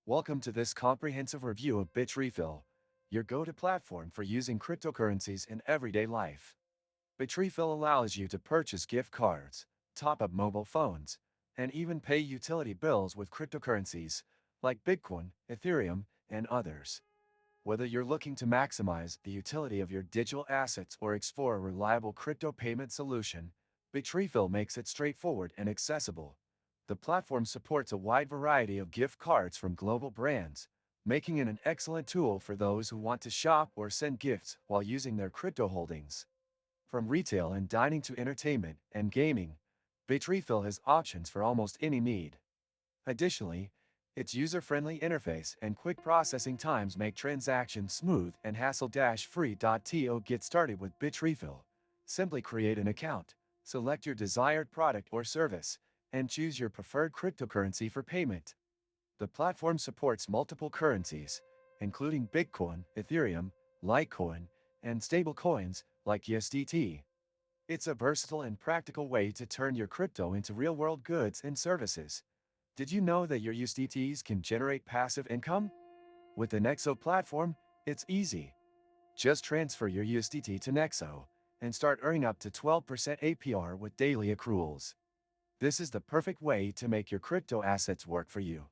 Welcome to this comprehensive review of Bitrefill, your go-to platform for using cryptocurrencies in everyday life. Bitrefill allows you to purchase gift cards, top up mobile phones, and even pay utility bills with cryptocurrencies like Bitcoin, Ethereum, and others. Whether you're looking to maximize the utility of your digital assets or explore a reliable crypto payment solution, Bitrefill makes it straightforward and accessible. The platform supports a wide variety of gift cards from global brands, making it an excellent tool for those who want to shop or send gifts while using their crypto holdings. From retail and dining to entertainment and gaming, Bitrefill has options for almost any need. Additionally, its user-friendly interface and quick processing times make transactions smooth and hassle-free. To get started with Bitrefill, simply create an account, select your desired product or service, and choose your preferred cryptocurrency for payment. The platform supports multiple currencies, including Bitcoin, Ethereum, Litecoin, and stablecoins like USDT. It's a versatile and practical way to turn your crypto into real-world goods and services. Did you know that your USDTs can generate passive income? With the Nexo platform, it's easy. Just transfer your USDT to Nexo and start earning up to 12% APR with daily accruals. This is the perfect way to make your crypto assets work for you.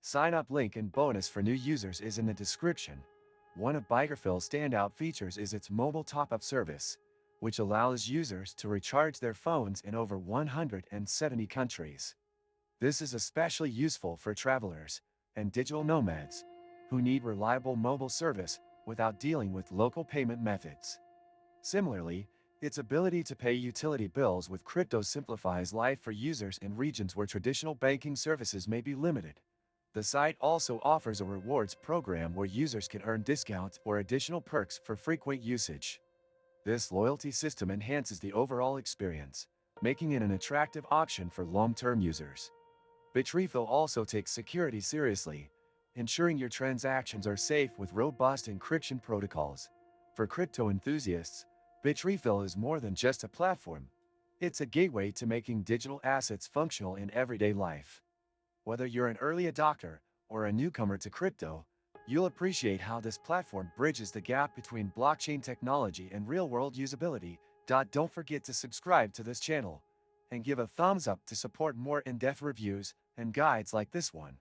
Sign up link and bonus for new users is in the description. One of Bitrefill standout features is its mobile top-up service, which allows users to recharge their phones in over 170 countries. This is especially useful for travelers and digital nomads who need reliable mobile service without dealing with local payment methods. Similarly, its ability to pay utility bills with crypto simplifies life for users in regions where traditional banking services may be limited. The site also offers a rewards program where users can earn discounts or additional perks for frequent usage. This loyalty system enhances the overall experience, making it an attractive option for long-term users. Bitrefill also takes security seriously, ensuring your transactions are safe with robust encryption protocols. For crypto enthusiasts, Bitrefill is more than just a platform. It's a gateway to making digital assets functional in everyday life. Whether you're an early adopter or a newcomer to crypto, you'll appreciate how this platform bridges the gap between blockchain technology and real-world usability. Don't forget to subscribe to this channel and give a thumbs up to support more in-depth reviews and guides like this one.